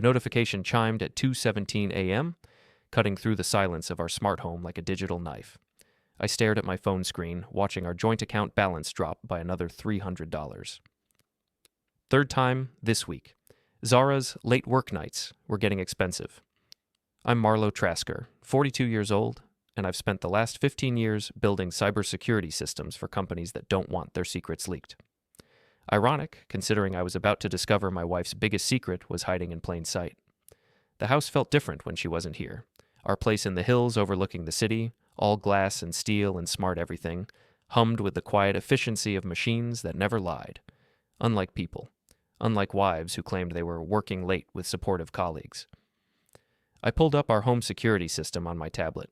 notification chimed at 2:17 a.m., cutting through the silence of our smart home like a digital knife. I stared at my phone screen, watching our joint account balance drop by another $300. Third time this week. Zara's late work nights were getting expensive. I'm Marlow Trasker, 42 years old, and I've spent the last 15 years building cybersecurity systems for companies that don't want their secrets leaked. Ironic, considering I was about to discover my wife's biggest secret was hiding in plain sight. The house felt different when she wasn't here. Our place in the hills overlooking the city, all glass and steel and smart everything, hummed with the quiet efficiency of machines that never lied. Unlike people. Unlike wives who claimed they were working late with supportive colleagues. I pulled up our home security system on my tablet.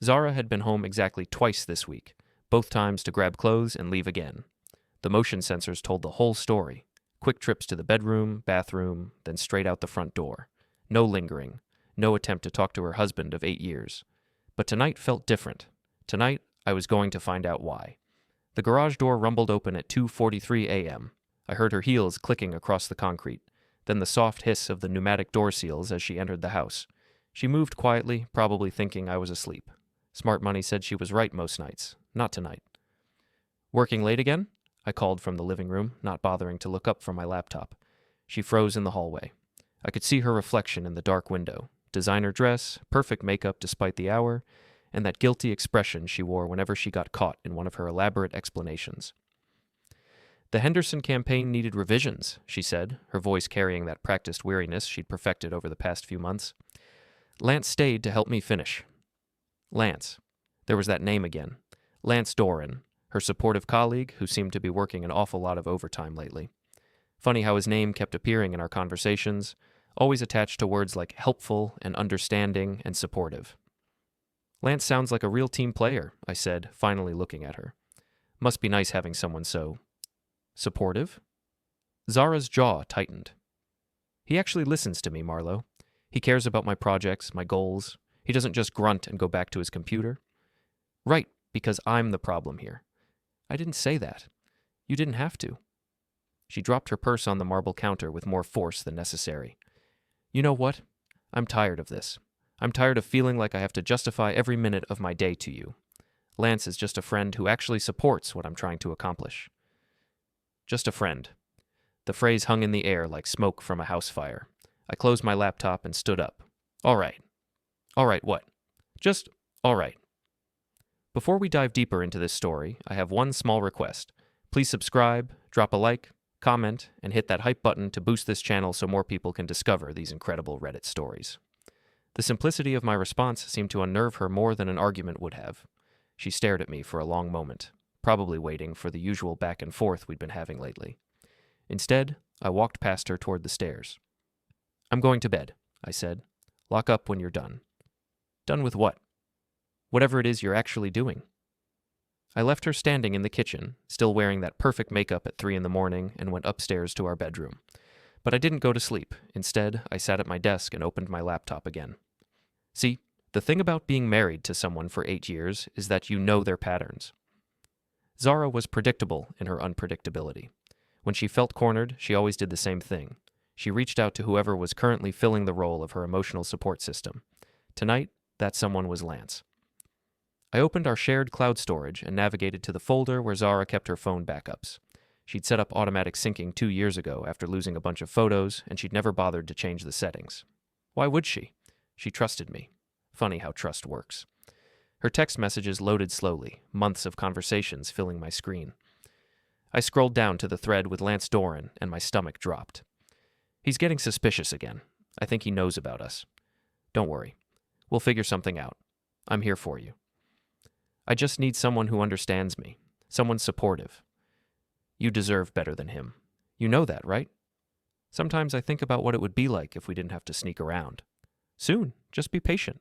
Zara had been home exactly twice this week, both times to grab clothes and leave again. The motion sensors told the whole story. Quick trips to the bedroom, bathroom, then straight out the front door. No lingering. No attempt to talk to her husband of 8 years. But tonight felt different. Tonight, I was going to find out why. The garage door rumbled open at 2:43 a.m. I heard her heels clicking across the concrete, then the soft hiss of the pneumatic door seals as she entered the house. She moved quietly, probably thinking I was asleep. Smart Money said she was right most nights. Not tonight. Working late again? I called from the living room, not bothering to look up from my laptop. She froze in the hallway. I could see her reflection in the dark window. Designer dress, perfect makeup despite the hour, and that guilty expression she wore whenever she got caught in one of her elaborate explanations. The Henderson campaign needed revisions, she said, her voice carrying that practiced weariness she'd perfected over the past few months. Lance stayed to help me finish. Lance. There was that name again. Lance Doran, her supportive colleague who seemed to be working an awful lot of overtime lately. Funny how his name kept appearing in our conversations, always attached to words like helpful and understanding and supportive. Lance sounds like a real team player, I said, finally looking at her. Must be nice having someone so supportive? Zara's jaw tightened. He actually listens to me, Marlow. He cares about my projects, my goals. He doesn't just grunt and go back to his computer. Right, because I'm the problem here. I didn't say that. You didn't have to. She dropped her purse on the marble counter with more force than necessary. You know what? I'm tired of this. I'm tired of feeling like I have to justify every minute of my day to you. Lance is just a friend who actually supports what I'm trying to accomplish. Just a friend. The phrase hung in the air like smoke from a house fire. I closed my laptop and stood up. All right. All right, what? Just, all right. Before we dive deeper into this story, I have one small request. Please subscribe, drop a like, comment, and hit that hype button to boost this channel so more people can discover these incredible Reddit stories. The simplicity of my response seemed to unnerve her more than an argument would have. She stared at me for a long moment, probably waiting for the usual back and forth we'd been having lately. Instead, I walked past her toward the stairs. I'm going to bed, I said. Lock up when you're done. Done with what? Whatever it is you're actually doing. I left her standing in the kitchen, still wearing that perfect makeup at 3 a.m, and went upstairs to our bedroom. But I didn't go to sleep. Instead, I sat at my desk and opened my laptop again. See, the thing about being married to someone for 8 years is that you know their patterns. Zara was predictable in her unpredictability. When she felt cornered, she always did the same thing. She reached out to whoever was currently filling the role of her emotional support system. Tonight, that someone was Lance. I opened our shared cloud storage and navigated to the folder where Zara kept her phone backups. She'd set up automatic syncing 2 years ago after losing a bunch of photos, and she'd never bothered to change the settings. Why would she? She trusted me. Funny how trust works. Her text messages loaded slowly, months of conversations filling my screen. I scrolled down to the thread with Lance Doran, and my stomach dropped. He's getting suspicious again. I think he knows about us. Don't worry. We'll figure something out. I'm here for you. I just need someone who understands me, someone supportive. You deserve better than him. You know that, right? Sometimes I think about what it would be like if we didn't have to sneak around. Soon, just be patient.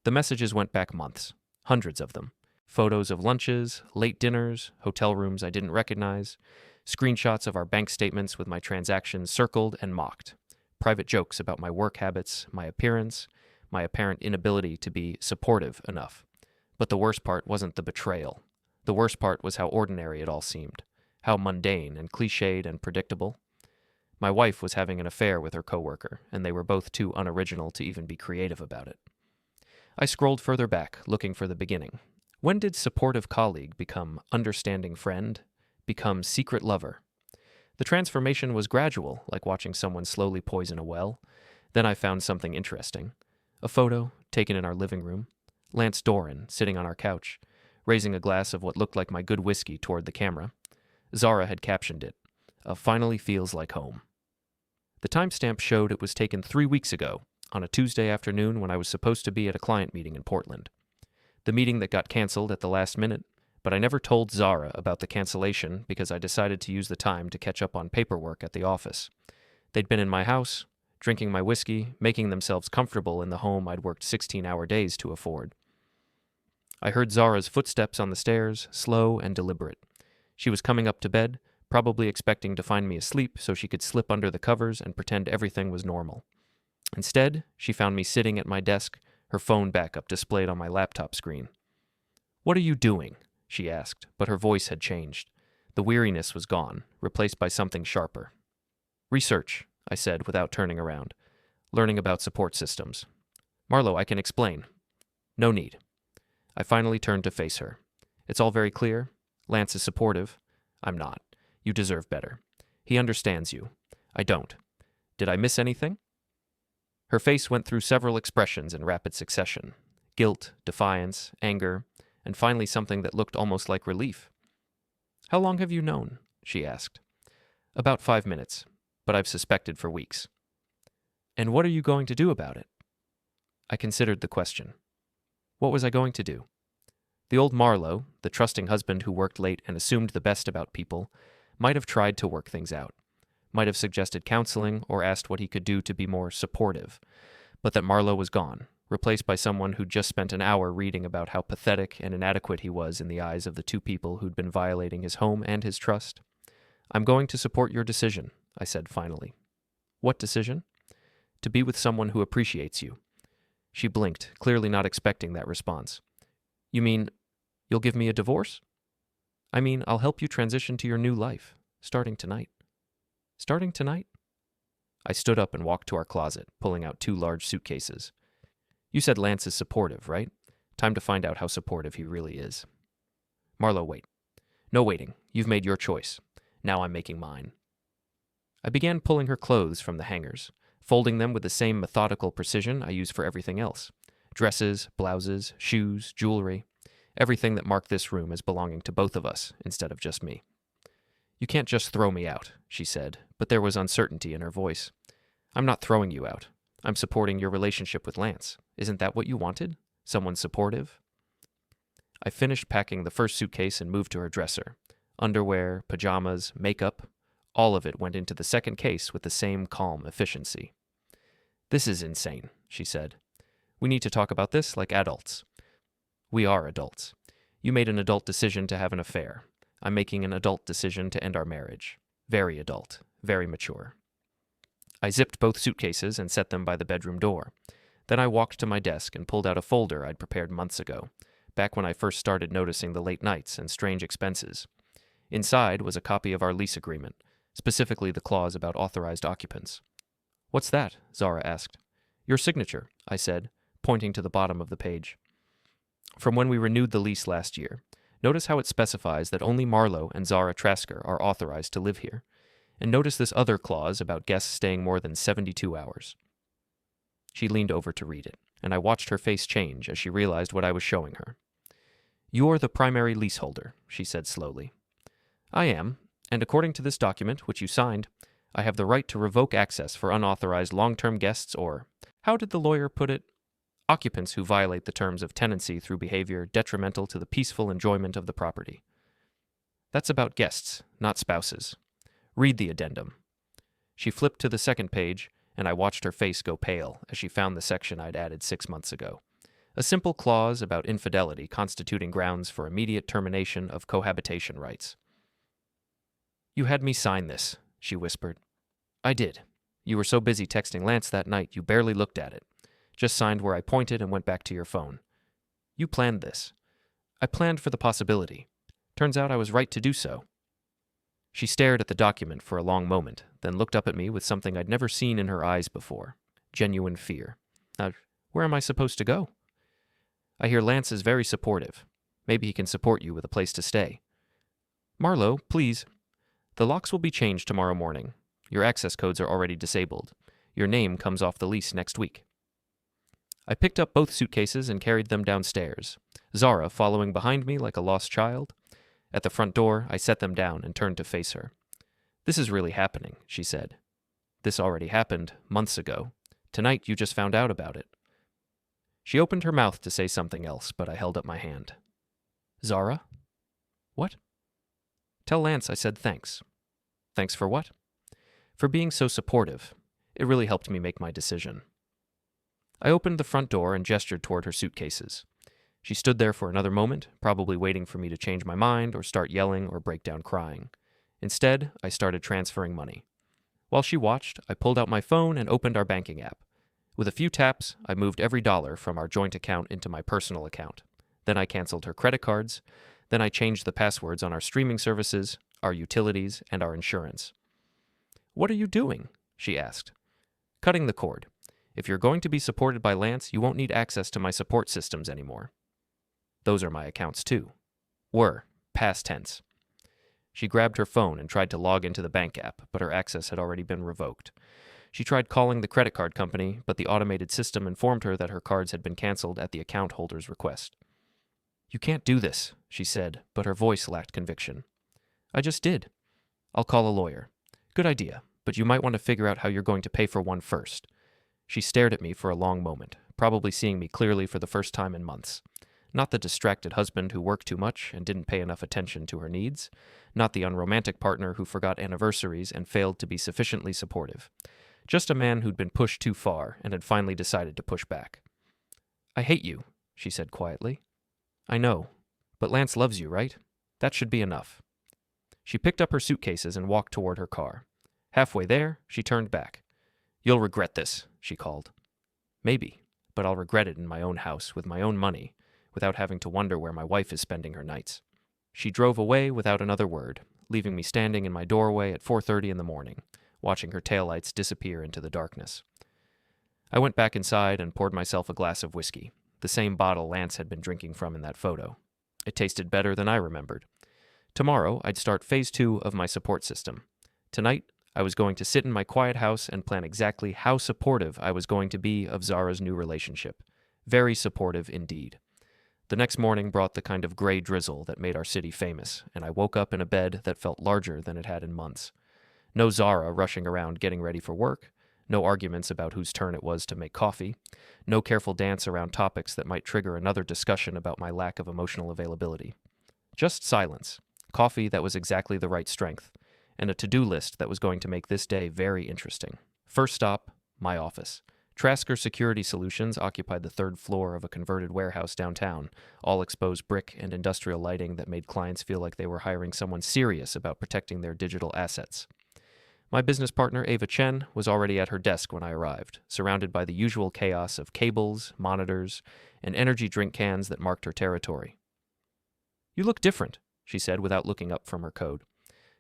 The messages went back months, hundreds of them. Photos of lunches, late dinners, hotel rooms I didn't recognize, screenshots of our bank statements with my transactions circled and mocked, private jokes about my work habits, my appearance, my apparent inability to be supportive enough. But the worst part wasn't the betrayal. The worst part was how ordinary it all seemed, how mundane and cliched and predictable. My wife was having an affair with her coworker, and they were both too unoriginal to even be creative about it. I scrolled further back, looking for the beginning. When did supportive colleague become understanding friend, become secret lover? The transformation was gradual, like watching someone slowly poison a well. Then I found something interesting. A photo, taken in our living room. Lance Doran, sitting on our couch, raising a glass of what looked like my good whiskey toward the camera. Zara had captioned it, "Finally feels like home." The timestamp showed it was taken 3 weeks ago, on a Tuesday afternoon when I was supposed to be at a client meeting in Portland. The meeting that got canceled at the last minute, but I never told Zara about the cancellation because I decided to use the time to catch up on paperwork at the office. They'd been in my house, drinking my whiskey, making themselves comfortable in the home I'd worked 16-hour days to afford. I heard Zara's footsteps on the stairs, slow and deliberate. She was coming up to bed, probably expecting to find me asleep so she could slip under the covers and pretend everything was normal. Instead, she found me sitting at my desk, her phone backup displayed on my laptop screen. "What are you doing?" she asked, but her voice had changed. The weariness was gone, replaced by something sharper. "Research," I said without turning around. "Learning about support systems." "Marlow, I can explain." "No need." I finally turned to face her. "It's all very clear. Lance is supportive. I'm not. You deserve better. He understands you. I don't. Did I miss anything?" Her face went through several expressions in rapid succession. Guilt, defiance, anger, and finally something that looked almost like relief. "How long have you known?" she asked. "About 5 minutes, but I've suspected for weeks." "And what are you going to do about it?" I considered the question. What was I going to do? The old Marlow, the trusting husband who worked late and assumed the best about people, might have tried to work things out, might have suggested counseling or asked what he could do to be more supportive, but that Marlow was gone, replaced by someone who'd just spent an hour reading about how pathetic and inadequate he was in the eyes of the two people who'd been violating his home and his trust. "I'm going to support your decision," I said finally. "What decision?" "To be with someone who appreciates you." She blinked, clearly not expecting that response. "You mean, you'll give me a divorce?" "I mean, I'll help you transition to your new life, starting tonight." "Starting tonight?" I stood up and walked to our closet, pulling out 2 large suitcases. "You said Lance is supportive, right? Time to find out how supportive he really is." "Marlow, wait." "No waiting. You've made your choice. Now I'm making mine." I began pulling her clothes from the hangers, folding them with the same methodical precision I use for everything else. Dresses, blouses, shoes, jewelry, everything that marked this room as belonging to both of us instead of just me. "You can't just throw me out," she said, but there was uncertainty in her voice. "I'm not throwing you out. I'm supporting your relationship with Lance. Isn't that what you wanted? Someone supportive?" I finished packing the first suitcase and moved to her dresser. Underwear, pajamas, makeup, all of it went into the second case with the same calm efficiency. "This is insane," she said. "We need to talk about this like adults." "We are adults. You made an adult decision to have an affair. I'm making an adult decision to end our marriage. Very adult, very mature." I zipped both suitcases and set them by the bedroom door. Then I walked to my desk and pulled out a folder I'd prepared months ago, back when I first started noticing the late nights and strange expenses. Inside was a copy of our lease agreement, specifically the clause about authorized occupants. "What's that?" Zara asked. "Your signature," I said, pointing to the bottom of the page. "From when we renewed the lease last year. Notice how it specifies that only Marlow and Zara Trasker are authorized to live here. And notice this other clause about guests staying more than 72 hours. She leaned over to read it, and I watched her face change as she realized what I was showing her. "You're the primary leaseholder," she said slowly. "I am, and according to this document, which you signed, I have the right to revoke access for unauthorized long-term guests or, how did the lawyer put it? Occupants who violate the terms of tenancy through behavior detrimental to the peaceful enjoyment of the property. That's about guests, not spouses. Read the addendum." She flipped to the second page, and I watched her face go pale as she found the section I'd added 6 months ago. A simple clause about infidelity constituting grounds for immediate termination of cohabitation rights. "You had me sign this," she whispered. "I did. You were so busy texting Lance that night you barely looked at it. Just signed where I pointed and went back to your phone. You planned this." "I planned for the possibility. Turns out I was right to do so." She stared at the document for a long moment, then looked up at me with something I'd never seen in her eyes before. Genuine fear. Now, where am I supposed to go? I hear Lance is very supportive. Maybe he can support you with a place to stay. Marlow, please. The locks will be changed tomorrow morning. Your access codes are already disabled. Your name comes off the lease next week. I picked up both suitcases and carried them downstairs, Zara following behind me like a lost child. At the front door, I set them down and turned to face her. This is really happening, she said. This already happened months ago. Tonight you just found out about it. She opened her mouth to say something else, but I held up my hand. Zara? What? Tell Lance I said thanks. Thanks for what? For being so supportive. It really helped me make my decision. I opened the front door and gestured toward her suitcases. She stood there for another moment, probably waiting for me to change my mind or start yelling or break down crying. Instead, I started transferring money. While she watched, I pulled out my phone and opened our banking app. With a few taps, I moved every dollar from our joint account into my personal account. Then I canceled her credit cards. Then I changed the passwords on our streaming services, our utilities, and our insurance. What are you doing? She asked. Cutting the cord. If you're going to be supported by Lance, you won't need access to my support systems anymore. Those are my accounts too. Were. Past tense. She grabbed her phone and tried to log into the bank app, but her access had already been revoked. She tried calling the credit card company, but the automated system informed her that her cards had been canceled at the account holder's request. You can't do this, she said, but her voice lacked conviction. I just did. I'll call a lawyer. Good idea, but you might want to figure out how you're going to pay for one first. She stared at me for a long moment, probably seeing me clearly for the first time in months. Not the distracted husband who worked too much and didn't pay enough attention to her needs. Not the unromantic partner who forgot anniversaries and failed to be sufficiently supportive. Just a man who'd been pushed too far and had finally decided to push back. I hate you, she said quietly. I know, but Lance loves you, right? That should be enough. She picked up her suitcases and walked toward her car. Halfway there, she turned back. You'll regret this, she called. Maybe, but I'll regret it in my own house with my own money, without having to wonder where my wife is spending her nights. She drove away without another word, leaving me standing in my doorway at 4:30 in the morning, watching her taillights disappear into the darkness. I went back inside and poured myself a glass of whiskey, the same bottle Lance had been drinking from in that photo. It tasted better than I remembered. Tomorrow, I'd start phase 2 of my support system. Tonight, I was going to sit in my quiet house and plan exactly how supportive I was going to be of Zara's new relationship. Very supportive indeed. The next morning brought the kind of gray drizzle that made our city famous, and I woke up in a bed that felt larger than it had in months. No Zara rushing around getting ready for work, no arguments about whose turn it was to make coffee, no careful dance around topics that might trigger another discussion about my lack of emotional availability. Just silence, coffee that was exactly the right strength, and a to-do list that was going to make this day very interesting. First stop, my office. Trasker Security Solutions occupied the 3rd floor of a converted warehouse downtown, all exposed brick and industrial lighting that made clients feel like they were hiring someone serious about protecting their digital assets. My business partner, Ava Chen, was already at her desk when I arrived, surrounded by the usual chaos of cables, monitors, and energy drink cans that marked her territory. You look different, she said without looking up from her code.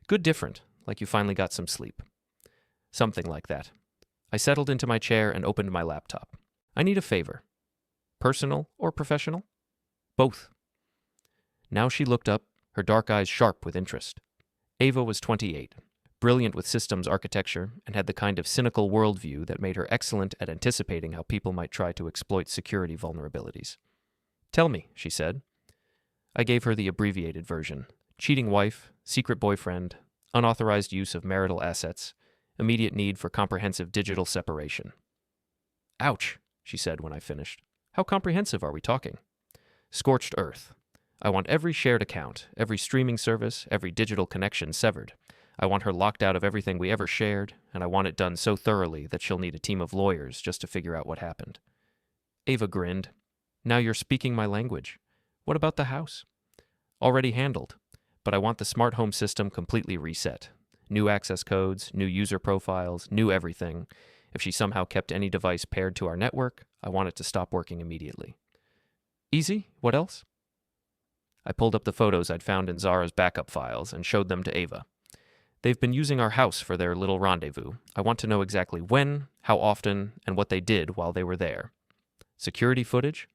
Good different, like you finally got some sleep. Something like that. I settled into my chair and opened my laptop. I need a favor. Personal or professional? Both. Now she looked up, her dark eyes sharp with interest. Ava was 28, brilliant with systems architecture, and had the kind of cynical worldview that made her excellent at anticipating how people might try to exploit security vulnerabilities. Tell me, she said. I gave her the abbreviated version. Cheating wife, secret boyfriend, unauthorized use of marital assets, immediate need for comprehensive digital separation. Ouch, she said when I finished. How comprehensive are we talking? Scorched earth. I want every shared account, every streaming service, every digital connection severed. I want her locked out of everything we ever shared, and I want it done so thoroughly that she'll need a team of lawyers just to figure out what happened. Ava grinned. Now you're speaking my language. What about the house? Already handled, but I want the smart home system completely reset. New access codes, new user profiles, new everything. If she somehow kept any device paired to our network, I want it to stop working immediately. Easy? What else? I pulled up the photos I'd found in Zara's backup files and showed them to Ava. They've been using our house for their little rendezvous. I want to know exactly when, how often, and what they did while they were there. Security footage?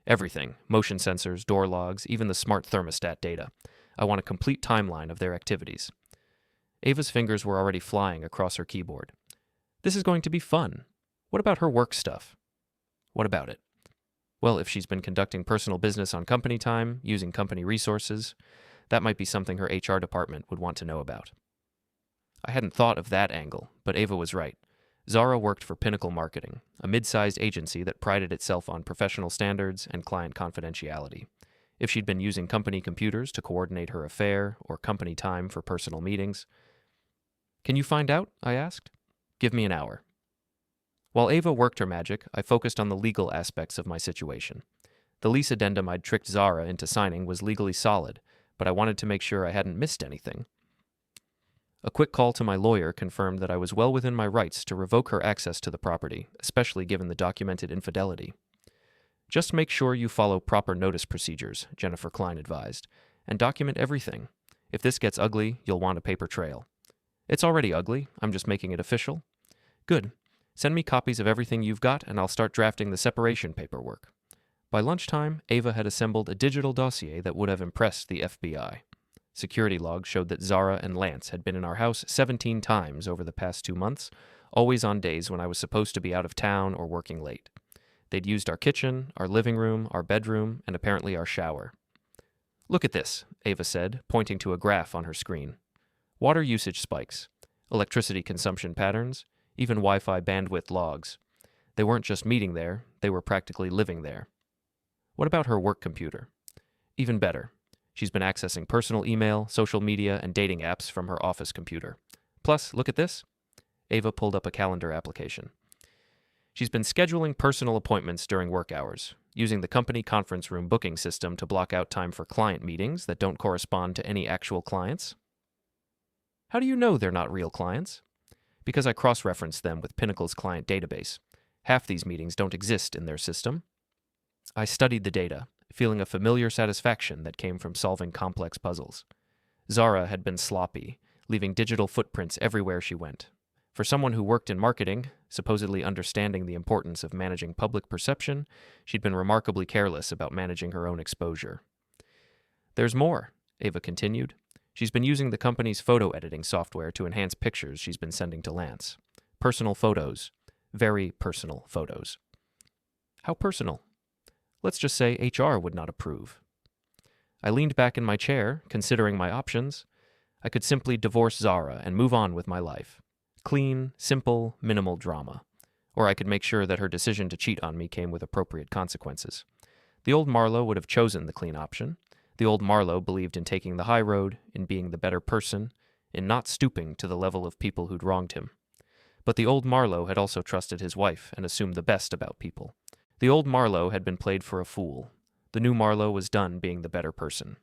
Everything. Motion sensors, door logs, even the smart thermostat data. I want a complete timeline of their activities. Ava's fingers were already flying across her keyboard. This is going to be fun. What about her work stuff? What about it? Well, if she's been conducting personal business on company time, using company resources, that might be something her HR department would want to know about. I hadn't thought of that angle, but Ava was right. Zara worked for Pinnacle Marketing, a mid-sized agency that prided itself on professional standards and client confidentiality. If she'd been using company computers to coordinate her affair or company time for personal meetings. Can you find out? I asked. Give me an hour. While Ava worked her magic, I focused on the legal aspects of my situation. The lease addendum I'd tricked Zara into signing was legally solid, but I wanted to make sure I hadn't missed anything. A quick call to my lawyer confirmed that I was well within my rights to revoke her access to the property, especially given the documented infidelity. Just make sure you follow proper notice procedures, Jennifer Klein advised, and document everything. If this gets ugly, you'll want a paper trail. It's already ugly, I'm just making it official. Good. Send me copies of everything you've got, and I'll start drafting the separation paperwork. By lunchtime, Ava had assembled a digital dossier that would have impressed the FBI. Security logs showed that Zara and Lance had been in our house 17 times over the past 2 months, always on days when I was supposed to be out of town or working late. They'd used our kitchen, our living room, our bedroom, and apparently our shower. Look at this, Ava said, pointing to a graph on her screen. Water usage spikes, electricity consumption patterns, even Wi-Fi bandwidth logs. They weren't just meeting there, they were practically living there. What about her work computer? Even better. She's been accessing personal email, social media, and dating apps from her office computer. Plus, look at this. Ava pulled up a calendar application. She's been scheduling personal appointments during work hours, using the company conference room booking system to block out time for client meetings that don't correspond to any actual clients. How do you know they're not real clients? Because I cross-referenced them with Pinnacle's client database. Half these meetings don't exist in their system. I studied the data, feeling a familiar satisfaction that came from solving complex puzzles. Zara had been sloppy, leaving digital footprints everywhere she went. For someone who worked in marketing, supposedly understanding the importance of managing public perception, she'd been remarkably careless about managing her own exposure. There's more, Ava continued. She's been using the company's photo editing software to enhance pictures she's been sending to Lance. Personal photos. Very personal photos. How personal? Let's just say HR would not approve. I leaned back in my chair, considering my options. I could simply divorce Zara and move on with my life. Clean, simple, minimal drama. Or I could make sure that her decision to cheat on me came with appropriate consequences. The old Marlow would have chosen the clean option. The old Marlow believed in taking the high road, in being the better person, in not stooping to the level of people who'd wronged him. But the old Marlow had also trusted his wife and assumed the best about people. The old Marlow had been played for a fool. The new Marlow was done being the better person.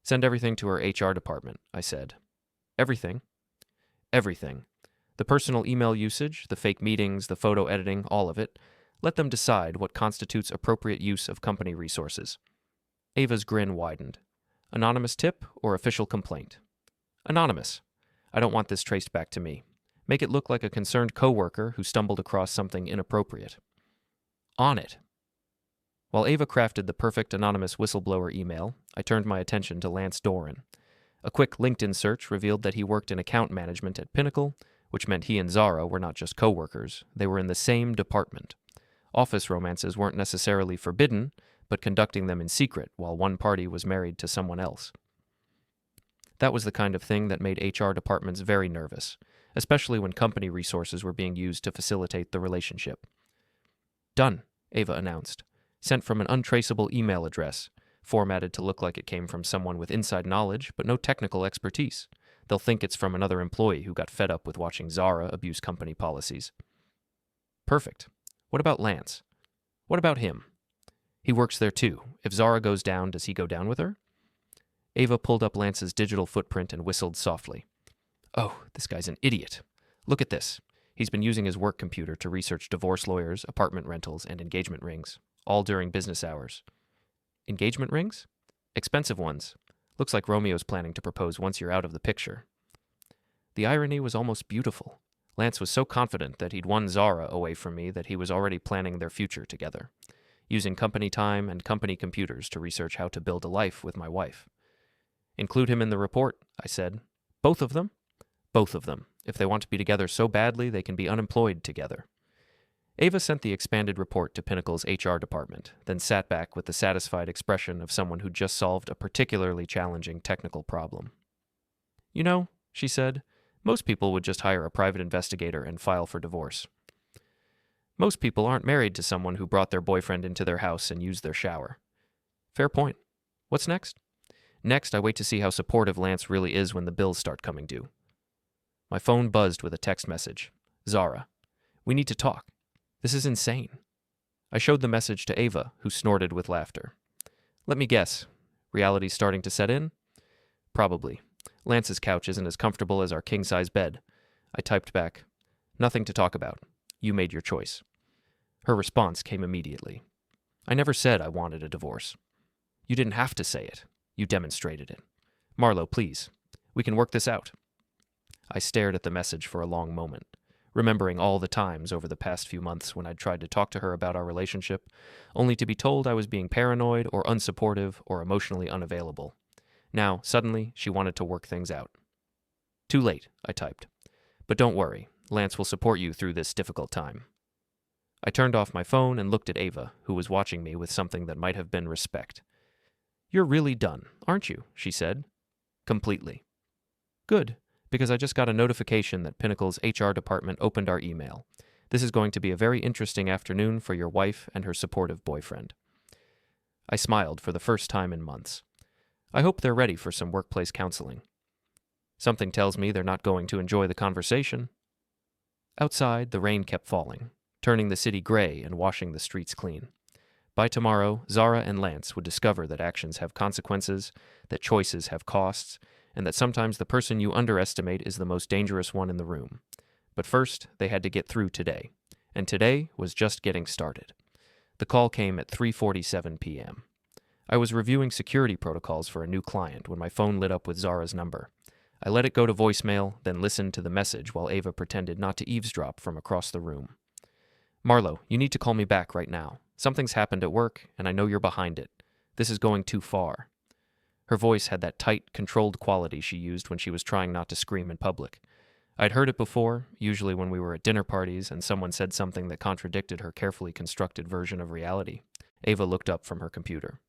Send everything to her HR department, I said. Everything? Everything. The personal email usage, the fake meetings, the photo editing, all of it. Let them decide what constitutes appropriate use of company resources. Ava's grin widened. Anonymous tip or official complaint? Anonymous. I don't want this traced back to me. Make it look like a concerned coworker who stumbled across something inappropriate. On it. While Ava crafted the perfect anonymous whistleblower email, I turned my attention to Lance Doran. A quick LinkedIn search revealed that he worked in account management at Pinnacle, which meant he and Zara were not just coworkers, they were in the same department. Office romances weren't necessarily forbidden, but conducting them in secret while one party was married to someone else. That was the kind of thing that made HR departments very nervous, especially when company resources were being used to facilitate the relationship. Done, Ava announced. Sent from an untraceable email address, formatted to look like it came from someone with inside knowledge but no technical expertise. They'll think it's from another employee who got fed up with watching Zara abuse company policies. Perfect. What about Lance? What about him? He works there too. If Zara goes down, does he go down with her? Ava pulled up Lance's digital footprint and whistled softly. Oh, this guy's an idiot. Look at this. He's been using his work computer to research divorce lawyers, apartment rentals, and engagement rings, all during business hours. Engagement rings? Expensive ones. Looks like Romeo's planning to propose once you're out of the picture. The irony was almost beautiful. Lance was so confident that he'd won Zara away from me that he was already planning their future together, using company time and company computers to research how to build a life with my wife. Include him in the report, I said. Both of them? Both of them. If they want to be together so badly, they can be unemployed together. Ava sent the expanded report to Pinnacle's HR department, then sat back with the satisfied expression of someone who just solved a particularly challenging technical problem. You know, she said, most people would just hire a private investigator and file for divorce. Most people aren't married to someone who brought their boyfriend into their house and used their shower. Fair point. What's next? Next, I wait to see how supportive Lance really is when the bills start coming due. My phone buzzed with a text message. Zara, we need to talk. This is insane. I showed the message to Ava, who snorted with laughter. Let me guess. Reality's starting to set in? Probably. Lance's couch isn't as comfortable as our king-size bed. I typed back, nothing to talk about. You made your choice. Her response came immediately. I never said I wanted a divorce. You didn't have to say it. You demonstrated it. Marlow, please. We can work this out. I stared at the message for a long moment, remembering all the times over the past few months when I'd tried to talk to her about our relationship, only to be told I was being paranoid or unsupportive or emotionally unavailable. Now, suddenly, she wanted to work things out. Too late, I typed. But don't worry, Lance will support you through this difficult time. I turned off my phone and looked at Ava, who was watching me with something that might have been respect. You're really done, aren't you? She said. Completely. Good, because I just got a notification that Pinnacle's HR department opened our email. This is going to be a very interesting afternoon for your wife and her supportive boyfriend. I smiled for the first time in months. I hope they're ready for some workplace counseling. Something tells me they're not going to enjoy the conversation. Outside, the rain kept falling, turning the city gray and washing the streets clean. By tomorrow, Zara and Lance would discover that actions have consequences, that choices have costs, and that sometimes the person you underestimate is the most dangerous one in the room. But first, they had to get through today, and today was just getting started. The call came at 3:47 p.m. I was reviewing security protocols for a new client when my phone lit up with Zara's number. I let it go to voicemail, then listened to the message while Ava pretended not to eavesdrop from across the room. Marlow, you need to call me back right now. Something's happened at work, and I know you're behind it. This is going too far. Her voice had that tight, controlled quality she used when she was trying not to scream in public. I'd heard it before, usually when we were at dinner parties and someone said something that contradicted her carefully constructed version of reality. Ava looked up from her computer.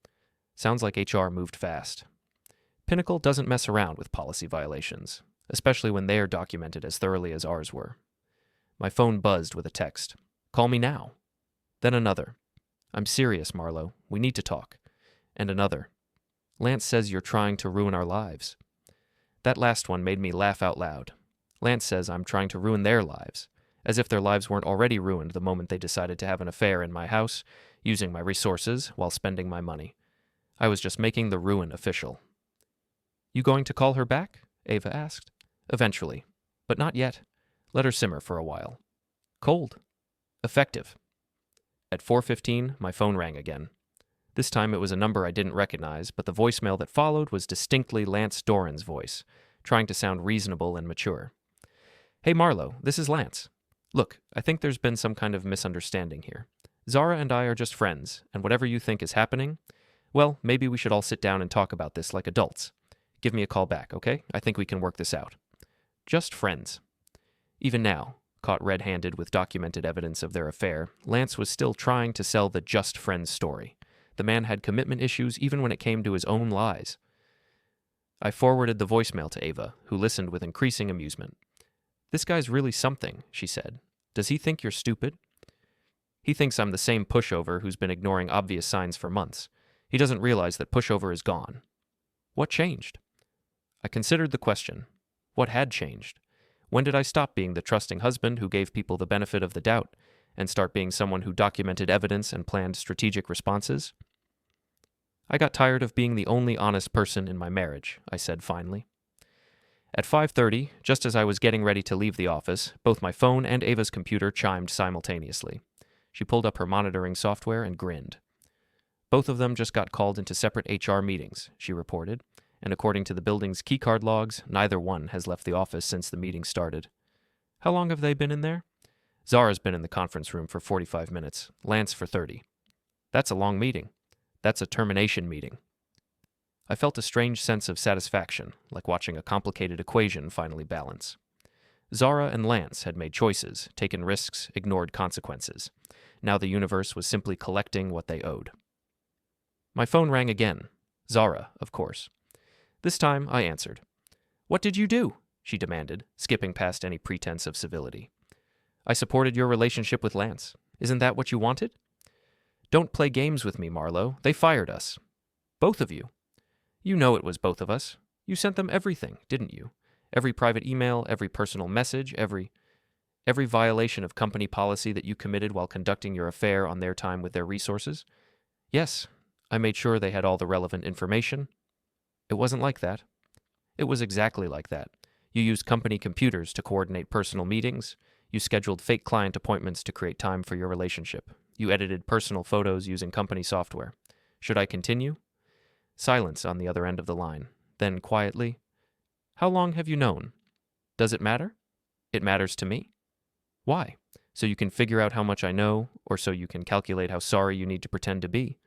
Sounds like HR moved fast. Pinnacle doesn't mess around with policy violations, especially when they are documented as thoroughly as ours were. My phone buzzed with a text. Call me now. Then another. I'm serious, Marlow. We need to talk. And another. Lance says you're trying to ruin our lives. That last one made me laugh out loud. Lance says I'm trying to ruin their lives, as if their lives weren't already ruined the moment they decided to have an affair in my house, using my resources while spending my money. I was just making the ruin official. You going to call her back? Ava asked. Eventually. But not yet. Let her simmer for a while. Cold. Effective. At 4:15, my phone rang again. This time it was a number I didn't recognize, but the voicemail that followed was distinctly Lance Doran's voice, trying to sound reasonable and mature. Hey Marlow, this is Lance. Look, I think there's been some kind of misunderstanding here. Zara and I are just friends, and whatever you think is happening, well, maybe we should all sit down and talk about this like adults. Give me a call back, okay? I think we can work this out. Just friends. Even now, caught red-handed with documented evidence of their affair, Lance was still trying to sell the just friends story. The man had commitment issues even when it came to his own lies. I forwarded the voicemail to Ava, who listened with increasing amusement. This guy's really something, she said. Does he think you're stupid? He thinks I'm the same pushover who's been ignoring obvious signs for months. He doesn't realize that pushover is gone. What changed? I considered the question. What had changed? When did I stop being the trusting husband who gave people the benefit of the doubt and start being someone who documented evidence and planned strategic responses? I got tired of being the only honest person in my marriage, I said finally. At 5:30, just as I was getting ready to leave the office, both my phone and Ava's computer chimed simultaneously. She pulled up her monitoring software and grinned. Both of them just got called into separate HR meetings, she reported, and according to the building's keycard logs, neither one has left the office since the meeting started. How long have they been in there? Zara's been in the conference room for 45 minutes, Lance for 30. That's a long meeting. That's a termination meeting. I felt a strange sense of satisfaction, like watching a complicated equation finally balance. Zara and Lance had made choices, taken risks, ignored consequences. Now the universe was simply collecting what they owed. My phone rang again. Zara, of course. This time I answered. "What did you do?" she demanded, skipping past any pretense of civility. "I supported your relationship with Lance. Isn't that what you wanted?" "Don't play games with me, Marlow. They fired us. Both of you. You know it was both of us. You sent them everything, didn't you? Every private email, every personal message, every violation of company policy that you committed while conducting your affair on their time with their resources. Yes, I made sure they had all the relevant information. It wasn't like that. It was exactly like that. You used company computers to coordinate personal meetings. You scheduled fake client appointments to create time for your relationship. You edited personal photos using company software. Should I continue?" Silence on the other end of the line. Then quietly, "How long have you known? Does it matter?" "It matters to me." "Why? So you can figure out how much I know, or so you can calculate how sorry you need to pretend to be?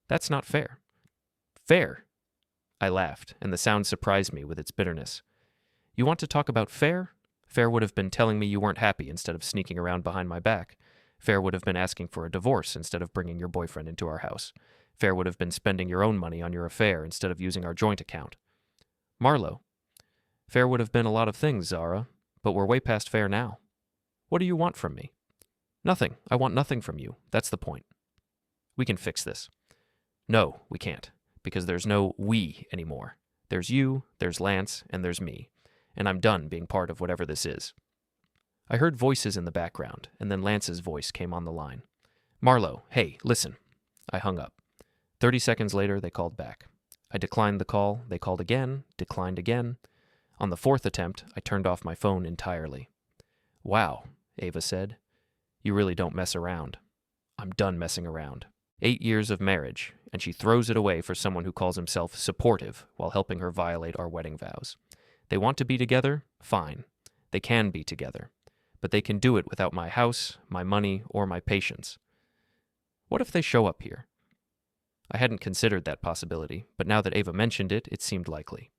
That's not fair." "Fair?" I laughed, and the sound surprised me with its bitterness. "You want to talk about fair? Fair would have been telling me you weren't happy instead of sneaking around behind my back. Fair would have been asking for a divorce instead of bringing your boyfriend into our house. Fair would have been spending your own money on your affair instead of using our joint account. Marlow, fair would have been a lot of things, Zara, but we're way past fair now. What do you want from me?" "Nothing. I want nothing from you. That's the point." "We can fix this." "No, we can't, because there's no we anymore. There's you, there's Lance, and there's me, and I'm done being part of whatever this is." I heard voices in the background, and then Lance's voice came on the line. "Marlow, hey, listen." I hung up. 30 seconds later, they called back. I declined the call, they called again, declined again. On the fourth attempt, I turned off my phone entirely. "Wow," Ava said. "You really don't mess around." I'm done messing around. 8 years of marriage, and she throws it away for someone who calls himself supportive while helping her violate our wedding vows. They want to be together? Fine. They can be together. But they can do it without my house, my money, or my patience. What if they show up here? I hadn't considered that possibility, but now that Ava mentioned it, it seemed likely.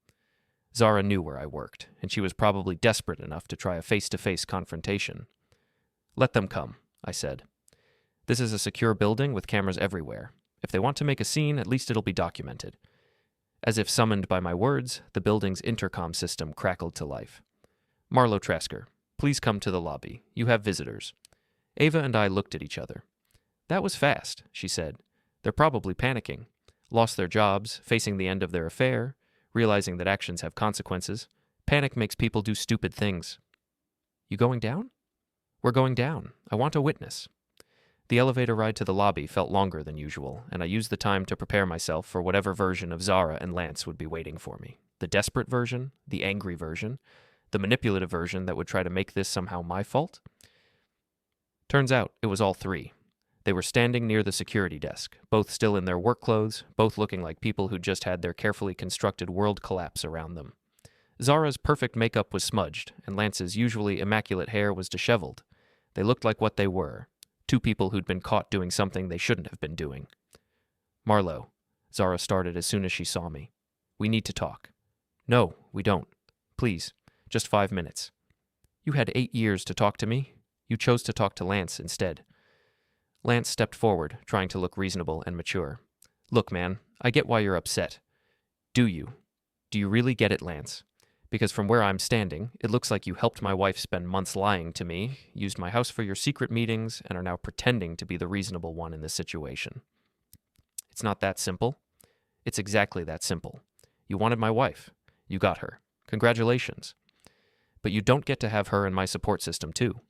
Zara knew where I worked, and she was probably desperate enough to try a face-to-face confrontation. "Let them come," I said. "This is a secure building with cameras everywhere. If they want to make a scene, at least it'll be documented." As if summoned by my words, the building's intercom system crackled to life. "Marlow Trasker, please come to the lobby. You have visitors." Ava and I looked at each other. "That was fast," she said. "They're probably panicking. Lost their jobs, facing the end of their affair, realizing that actions have consequences. Panic makes people do stupid things." "You going down?" "We're going down. I want a witness." The elevator ride to the lobby felt longer than usual, and I used the time to prepare myself for whatever version of Zara and Lance would be waiting for me. The desperate version, the angry version, the manipulative version that would try to make this somehow my fault. Turns out it was all three. They were standing near the security desk, both still in their work clothes, both looking like people who just had their carefully constructed world collapse around them. Zara's perfect makeup was smudged, and Lance's usually immaculate hair was disheveled. They looked like what they were, two people who'd been caught doing something they shouldn't have been doing. "Marlow," Zara started as soon as she saw me. "We need to talk." "No, we don't. Please, just 5 minutes." "You had 8 years to talk to me. You chose to talk to Lance instead." Lance stepped forward, trying to look reasonable and mature. "Look, man, I get why you're upset. Do you? Do you really get it, Lance? Because from where I'm standing, it looks like you helped my wife spend months lying to me, used my house for your secret meetings, and are now pretending to be the reasonable one in this situation. It's not that simple. It's exactly that simple. You wanted my wife. You got her. Congratulations. But you don't get to have her in my support system, too."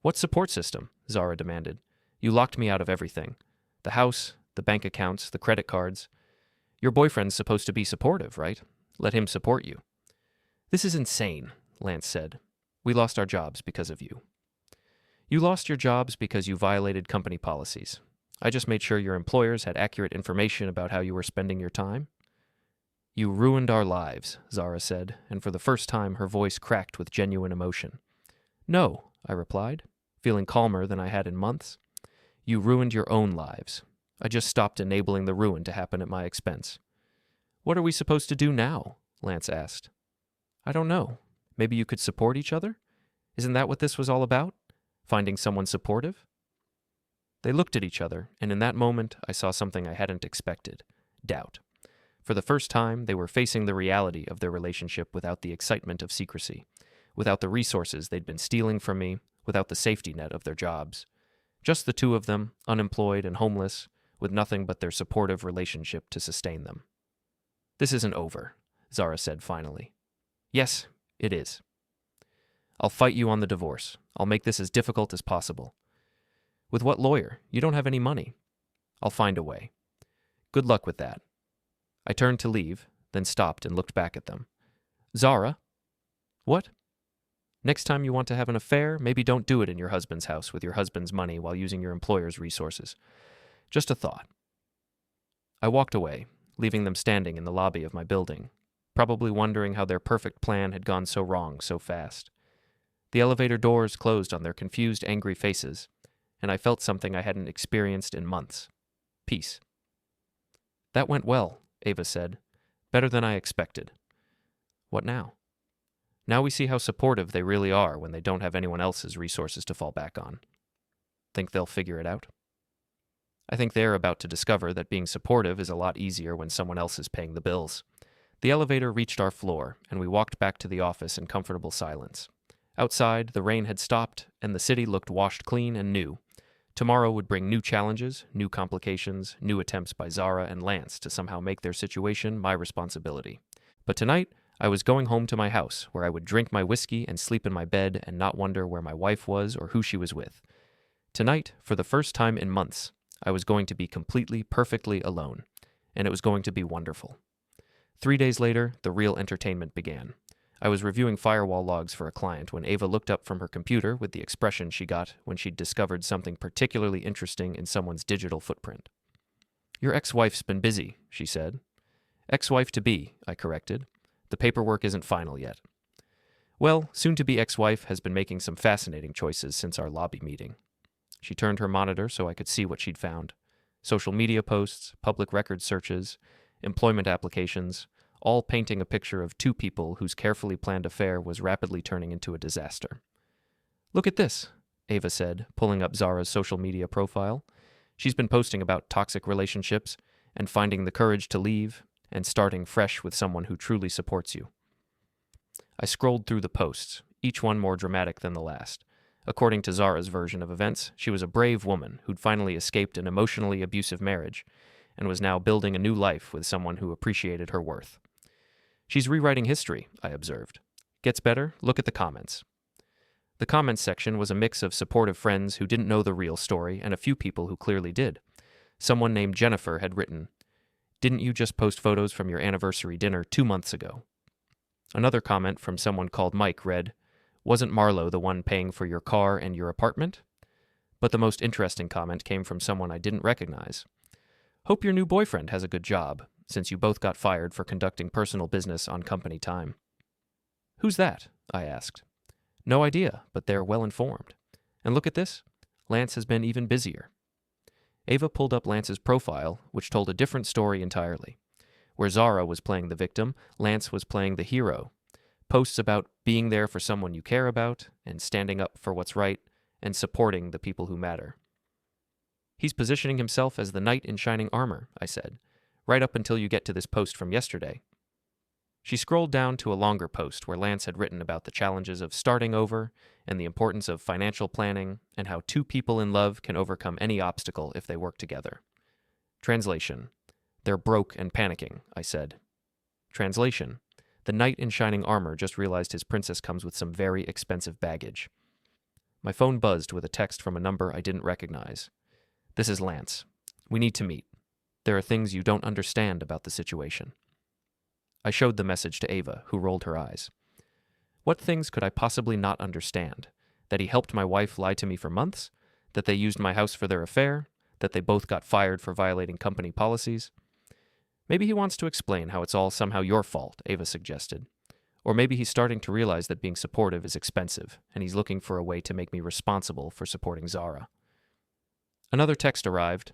"What support system?" Zara demanded. "You locked me out of everything. The house, the bank accounts, the credit cards. Your boyfriend's supposed to be supportive, right? Let him support you." "This is insane," Lance said. "We lost our jobs because of you." "You lost your jobs because you violated company policies. I just made sure your employers had accurate information about how you were spending your time." You ruined our lives, Zara said, and for the first time her voice cracked with genuine emotion. No, I replied, feeling calmer than I had in months. You ruined your own lives. I just stopped enabling the ruin to happen at my expense. What are we supposed to do now? Lance asked. I don't know. Maybe you could support each other? Isn't that what this was all about? Finding someone supportive? They looked at each other, and in that moment I saw something I hadn't expected. Doubt. For the first time, they were facing the reality of their relationship without the excitement of secrecy, without the resources they'd been stealing from me, without the safety net of their jobs. Just the two of them, unemployed and homeless, with nothing but their supportive relationship to sustain them. This isn't over, Zara said finally. Yes, it is. I'll fight you on the divorce. I'll make this as difficult as possible. With what lawyer? You don't have any money. I'll find a way. Good luck with that. I turned to leave, then stopped and looked back at them. Zara? What? Next time you want to have an affair, maybe don't do it in your husband's house with your husband's money while using your employer's resources. Just a thought. I walked away, leaving them standing in the lobby of my building, probably wondering how their perfect plan had gone so wrong so fast. The elevator doors closed on their confused, angry faces, and I felt something I hadn't experienced in months. Peace. That went well, Ava said. Better than I expected. What now? Now we see how supportive they really are when they don't have anyone else's resources to fall back on. Think they'll figure it out? I think they're about to discover that being supportive is a lot easier when someone else is paying the bills. The elevator reached our floor, and we walked back to the office in comfortable silence. Outside, the rain had stopped, and the city looked washed clean and new. Tomorrow would bring new challenges, new complications, new attempts by Zara and Lance to somehow make their situation my responsibility. But tonight, I was going home to my house, where I would drink my whiskey and sleep in my bed and not wonder where my wife was or who she was with. Tonight, for the first time in months, I was going to be completely, perfectly alone, and it was going to be wonderful. 3 days later, the real entertainment began. I was reviewing firewall logs for a client when Ava looked up from her computer with the expression she got when she'd discovered something particularly interesting in someone's digital footprint. Your ex-wife's been busy, she said. Ex-wife-to-be, I corrected. The paperwork isn't final yet. Well, soon-to-be ex-wife has been making some fascinating choices since our lobby meeting. She turned her monitor so I could see what she'd found. Social media posts, public record searches, employment applications, all painting a picture of two people whose carefully planned affair was rapidly turning into a disaster. Look at this, Ava said, pulling up Zara's social media profile. She's been posting about toxic relationships and finding the courage to leave and starting fresh with someone who truly supports you. I scrolled through the posts, each one more dramatic than the last. According to Zara's version of events, she was a brave woman who'd finally escaped an emotionally abusive marriage and was now building a new life with someone who appreciated her worth. She's rewriting history, I observed. Gets better? Look at the comments. The comments section was a mix of supportive friends who didn't know the real story and a few people who clearly did. Someone named Jennifer had written, "Didn't you just post photos from your anniversary dinner 2 months ago?" Another comment from someone called Mike read, "Wasn't Marlow the one paying for your car and your apartment?" But the most interesting comment came from someone I didn't recognize. "Hope your new boyfriend has a good job, since you both got fired for conducting personal business on company time." "Who's that?" I asked. "No idea, but they're well informed. And look at this. Lance has been even busier." Ava pulled up Lance's profile, which told a different story entirely. Where Zara was playing the victim, Lance was playing the hero. Posts about being there for someone you care about, and standing up for what's right, and supporting the people who matter. "He's positioning himself as the knight in shining armor," I said, "right up until you get to this post from yesterday." She scrolled down to a longer post where Lance had written about the challenges of starting over and the importance of financial planning and how two people in love can overcome any obstacle if they work together. Translation: "They're broke and panicking," I said. Translation: "The knight in shining armor just realized his princess comes with some very expensive baggage." My phone buzzed with a text from a number I didn't recognize. "This is Lance. We need to meet. There are things you don't understand about the situation." I showed the message to Ava, who rolled her eyes. What things could I possibly not understand? That he helped my wife lie to me for months? That they used my house for their affair? That they both got fired for violating company policies? Maybe he wants to explain how it's all somehow your fault, Ava suggested. Or maybe he's starting to realize that being supportive is expensive, and he's looking for a way to make me responsible for supporting Zara. Another text arrived.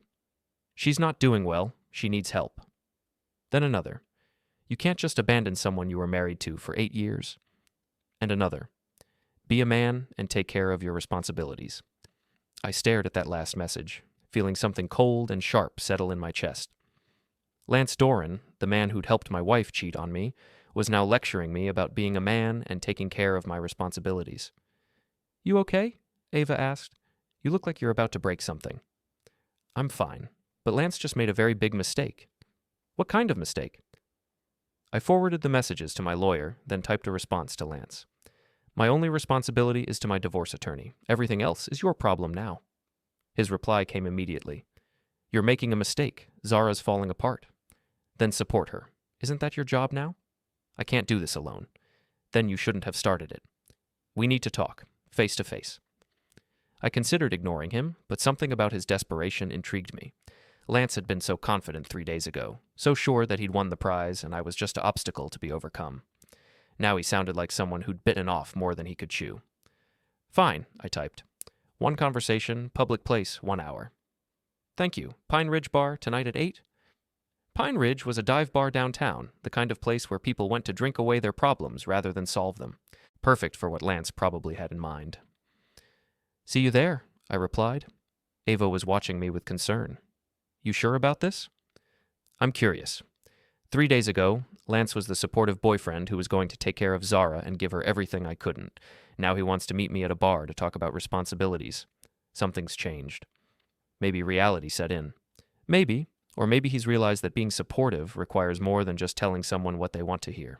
She's not doing well. She needs help. Then another. You can't just abandon someone you were married to for 8 years. And another. Be a man and take care of your responsibilities. I stared at that last message, feeling something cold and sharp settle in my chest. Lance Doran, the man who'd helped my wife cheat on me, was now lecturing me about being a man and taking care of my responsibilities. You okay? Ava asked. You look like you're about to break something. I'm fine, but Lance just made a very big mistake. What kind of mistake? I forwarded the messages to my lawyer, then typed a response to Lance. My only responsibility is to my divorce attorney. Everything else is your problem now. His reply came immediately. You're making a mistake. Zara's falling apart. Then support her. Isn't that your job now? I can't do this alone. Then you shouldn't have started it. We need to talk, face to face. I considered ignoring him, but something about his desperation intrigued me. Lance had been so confident 3 days ago, so sure that he'd won the prize and I was just an obstacle to be overcome. Now he sounded like someone who'd bitten off more than he could chew. Fine, I typed. One conversation, public place, 1 hour. Thank you. Pine Ridge Bar, tonight at 8? Pine Ridge was a dive bar downtown, the kind of place where people went to drink away their problems rather than solve them. Perfect for what Lance probably had in mind. See you there, I replied. Ava was watching me with concern. You sure about this? I'm curious. 3 days ago, Lance was the supportive boyfriend who was going to take care of Zara and give her everything I couldn't. Now he wants to meet me at a bar to talk about responsibilities. Something's changed. Maybe reality set in. Maybe, or maybe he's realized that being supportive requires more than just telling someone what they want to hear.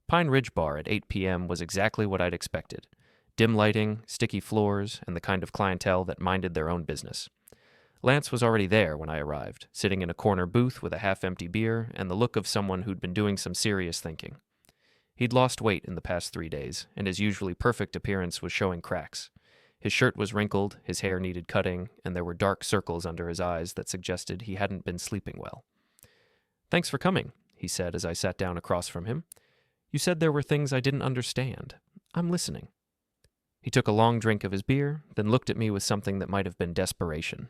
Pine Ridge Bar at 8 p.m. was exactly what I'd expected. Dim lighting, sticky floors, and the kind of clientele that minded their own business. Lance was already there when I arrived, sitting in a corner booth with a half-empty beer and the look of someone who'd been doing some serious thinking. He'd lost weight in the past 3 days, and his usually perfect appearance was showing cracks. His shirt was wrinkled, his hair needed cutting, and there were dark circles under his eyes that suggested he hadn't been sleeping well. Thanks for coming, he said as I sat down across from him. You said there were things I didn't understand. I'm listening. He took a long drink of his beer, then looked at me with something that might have been desperation.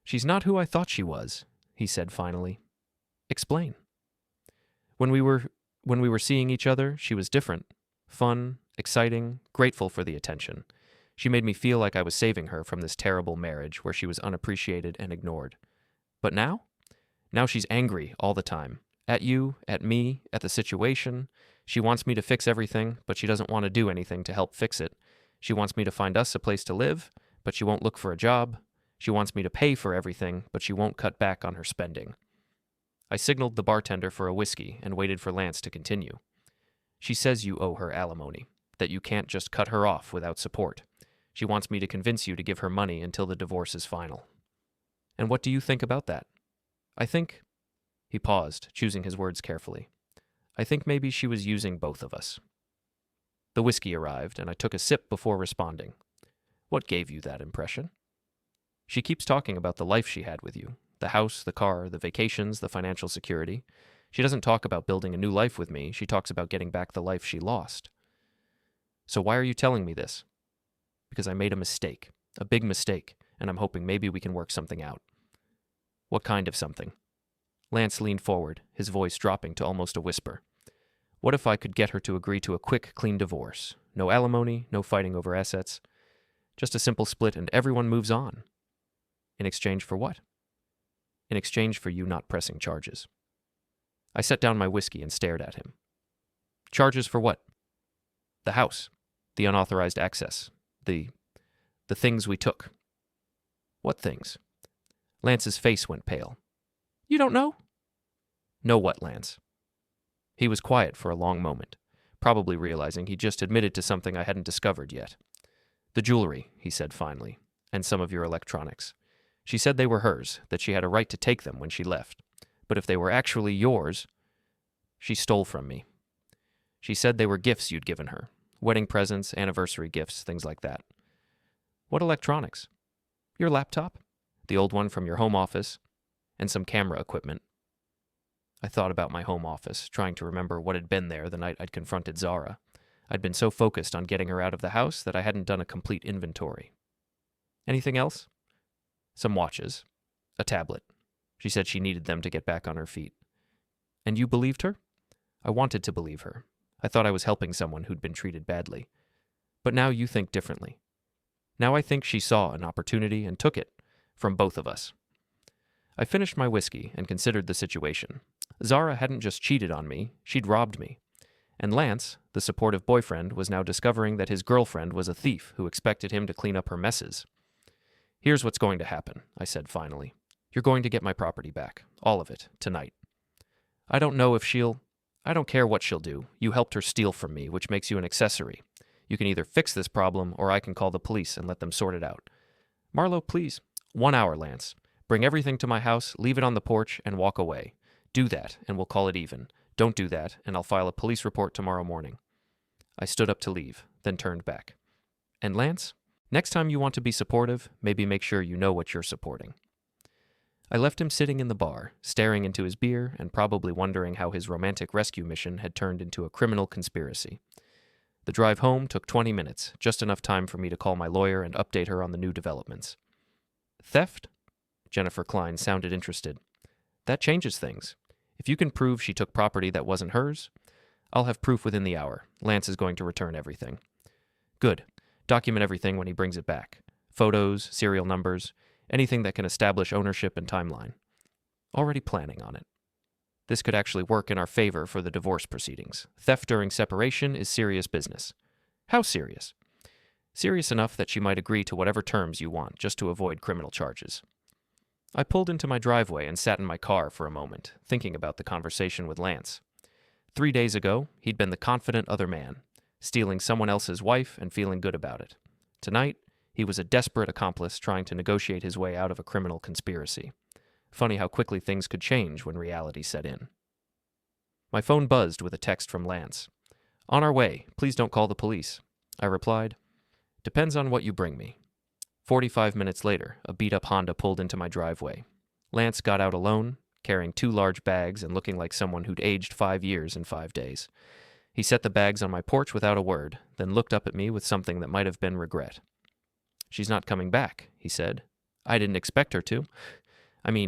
She's not who I thought she was, he said finally. Explain. When we were seeing each other, she was different. Fun, exciting, grateful for the attention. She made me feel like I was saving her from this terrible marriage where she was unappreciated and ignored. But now? Now she's angry all the time. At you, at me, at the situation. She wants me to fix everything, but she doesn't want to do anything to help fix it. She wants me to find us a place to live, but she won't look for a job. She wants me to pay for everything, but she won't cut back on her spending. I signaled the bartender for a whiskey and waited for Lance to continue. She says you owe her alimony, that you can't just cut her off without support. She wants me to convince you to give her money until the divorce is final. And what do you think about that? I think... He paused, choosing his words carefully. I think maybe she was using both of us. The whiskey arrived, and I took a sip before responding. What gave you that impression? She keeps talking about the life she had with you. The house, the car, the vacations, the financial security. She doesn't talk about building a new life with me. She talks about getting back the life she lost. So why are you telling me this? Because I made a mistake. A big mistake, and I'm hoping maybe we can work something out. What kind of something? Lance leaned forward, his voice dropping to almost a whisper. What if I could get her to agree to a quick, clean divorce? No alimony, no fighting over assets. Just a simple split and everyone moves on. In exchange for what? In exchange for you not pressing charges. I set down my whiskey and stared at him. Charges for what? The house. The unauthorized access. The things we took. What things? Lance's face went pale. You don't know? Know what, Lance? He was quiet for a long moment, probably realizing he just admitted to something I hadn't discovered yet. The jewelry, he said finally, and some of your electronics. She said they were hers, that she had a right to take them when she left. But if they were actually yours, she stole from me. She said they were gifts you'd given her. Wedding presents, anniversary gifts, things like that. What electronics? Your laptop? The old one from your home office? And some camera equipment. I thought about my home office, trying to remember what had been there the night I'd confronted Zara. I'd been so focused on getting her out of the house that I hadn't done a complete inventory. Anything else? Some watches. A tablet. She said she needed them to get back on her feet. And you believed her? I wanted to believe her. I thought I was helping someone who'd been treated badly. But now you think differently. Now I think she saw an opportunity and took it, from both of us. I finished my whiskey and considered the situation. Zara hadn't just cheated on me, she'd robbed me. And Lance, the supportive boyfriend, was now discovering that his girlfriend was a thief who expected him to clean up her messes. Here's what's going to happen, I said finally. You're going to get my property back, all of it, tonight. I don't care what she'll do. You helped her steal from me, which makes you an accessory. You can either fix this problem, or I can call the police and let them sort it out. Marlow, please. 1 hour, Lance. Bring everything to my house, leave it on the porch, and walk away. Do that, and we'll call it even. Don't do that, and I'll file a police report tomorrow morning. I stood up to leave, then turned back. And Lance, next time you want to be supportive, maybe make sure you know what you're supporting. I left him sitting in the bar, staring into his beer and probably wondering how his romantic rescue mission had turned into a criminal conspiracy. The drive home took 20 minutes, just enough time for me to call my lawyer and update her on the new developments. Theft? Jennifer Klein sounded interested. That changes things. If you can prove she took property that wasn't hers, I'll have proof within the hour. Lance is going to return everything. Good. Document everything when he brings it back. Photos, serial numbers, anything that can establish ownership and timeline. Already planning on it. This could actually work in our favor for the divorce proceedings. Theft during separation is serious business. How serious? Serious enough that she might agree to whatever terms you want just to avoid criminal charges. I pulled into my driveway and sat in my car for a moment, thinking about the conversation with Lance. 3 days ago, he'd been the confident other man, stealing someone else's wife and feeling good about it. Tonight, he was a desperate accomplice trying to negotiate his way out of a criminal conspiracy. Funny how quickly things could change when reality set in. My phone buzzed with a text from Lance. On our way. Please don't call the police. I replied, Depends on what you bring me. 45 minutes later, a beat-up Honda pulled into my driveway. Lance got out alone, carrying 2 large bags and looking like someone who'd aged 5 years in 5 days. He set the bags on my porch without a word, then looked up at me with something that might have been regret. She's not coming back, he said. I didn't expect her to.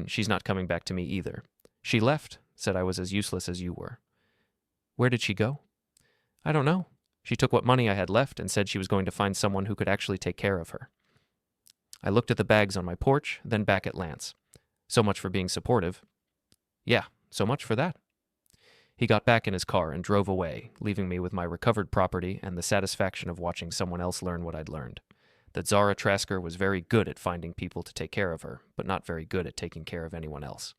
She's not coming back to me either. She left, said I was as useless as you were. Where did she go? I don't know. She took what money I had left and said she was going to find someone who could actually take care of her. I looked at the bags on my porch, then back at Lance. So much for being supportive. Yeah, so much for that. He got back in his car and drove away, leaving me with my recovered property and the satisfaction of watching someone else learn what I'd learned. That Zara Trasker was very good at finding people to take care of her, but not very good at taking care of anyone else.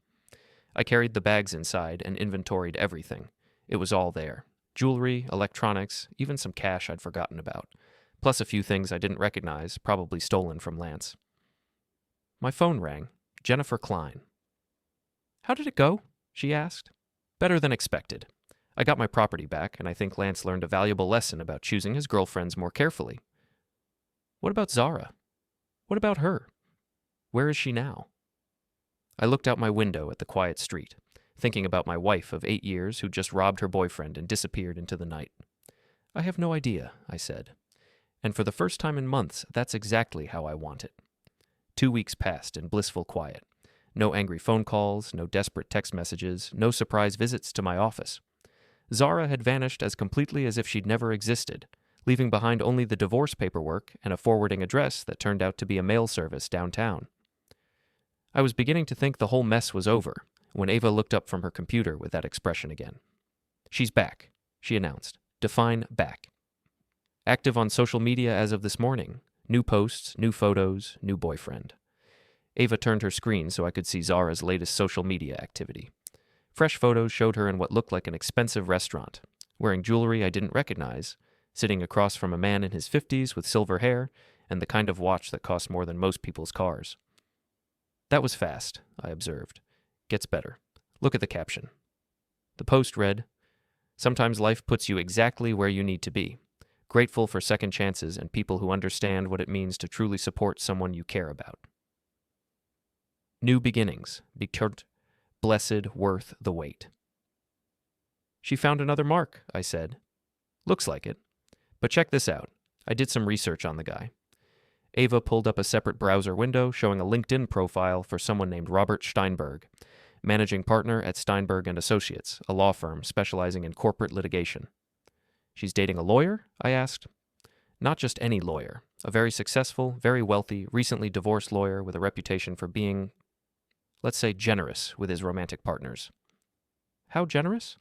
I carried the bags inside and inventoried everything. It was all there. Jewelry, electronics, even some cash I'd forgotten about. Plus a few things I didn't recognize, probably stolen from Lance. My phone rang. Jennifer Klein. How did it go? She asked. Better than expected. I got my property back, and I think Lance learned a valuable lesson about choosing his girlfriends more carefully. What about Zara? What about her? Where is she now? I looked out my window at the quiet street, thinking about my wife of 8 years who just robbed her boyfriend and disappeared into the night. I have no idea, I said. And for the first time in months, that's exactly how I want it. 2 weeks passed in blissful quiet. No angry phone calls, no desperate text messages, no surprise visits to my office. Zara had vanished as completely as if she'd never existed, leaving behind only the divorce paperwork and a forwarding address that turned out to be a mail service downtown. I was beginning to think the whole mess was over when Ava looked up from her computer with that expression again. She's back, she announced. Define back. Active on social media as of this morning. New posts, new photos, new boyfriend. Ava turned her screen so I could see Zara's latest social media activity. Fresh photos showed her in what looked like an expensive restaurant, wearing jewelry I didn't recognize, sitting across from a man in his 50s with silver hair and the kind of watch that costs more than most people's cars. That was fast, I observed. Gets better. Look at the caption. The post read, Sometimes life puts you exactly where you need to be. Grateful for second chances and people who understand what it means to truly support someone you care about. New beginnings. Be blessed, worth the wait. She found another mark, I said. Looks like it. But check this out. I did some research on the guy. Ava pulled up a separate browser window showing a LinkedIn profile for someone named Robert Steinberg, managing partner at Steinberg and Associates, a law firm specializing in corporate litigation. She's dating a lawyer? I asked. Not just any lawyer. A very successful, very wealthy, recently divorced lawyer with a reputation for being, let's say, generous with his romantic partners. How generous?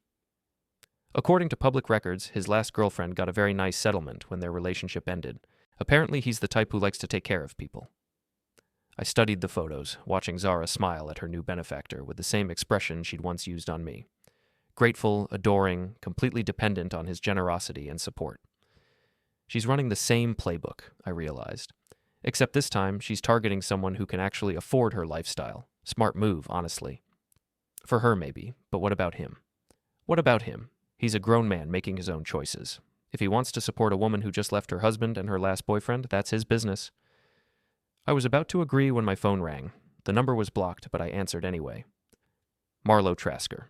According to public records, his last girlfriend got a very nice settlement when their relationship ended. Apparently, he's the type who likes to take care of people. I studied the photos, watching Zara smile at her new benefactor with the same expression she'd once used on me. Grateful, adoring, completely dependent on his generosity and support. She's running the same playbook, I realized. Except this time, she's targeting someone who can actually afford her lifestyle. Smart move, honestly. For her, maybe, but what about him? What about him? He's a grown man making his own choices. If he wants to support a woman who just left her husband and her last boyfriend, that's his business. I was about to agree when my phone rang. The number was blocked, but I answered anyway. Marlow Trasker.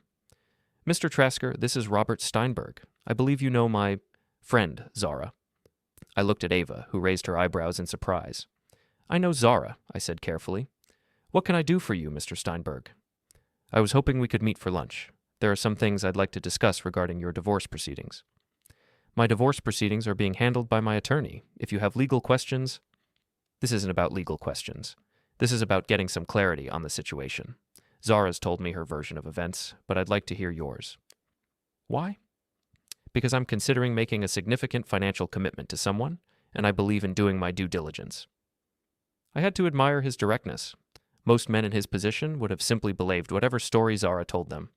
Mr. Trasker, this is Robert Steinberg. I believe you know my friend, Zara. I looked at Ava, who raised her eyebrows in surprise. I know Zara, I said carefully. What can I do for you, Mr. Steinberg? I was hoping we could meet for lunch. There are some things I'd like to discuss regarding your divorce proceedings. My divorce proceedings are being handled by my attorney. If you have legal questions... This isn't about legal questions. This is about getting some clarity on the situation. Zara's told me her version of events, but I'd like to hear yours. Why? Because I'm considering making a significant financial commitment to someone, and I believe in doing my due diligence. I had to admire his directness. Most men in his position would have simply believed whatever story Zara told them.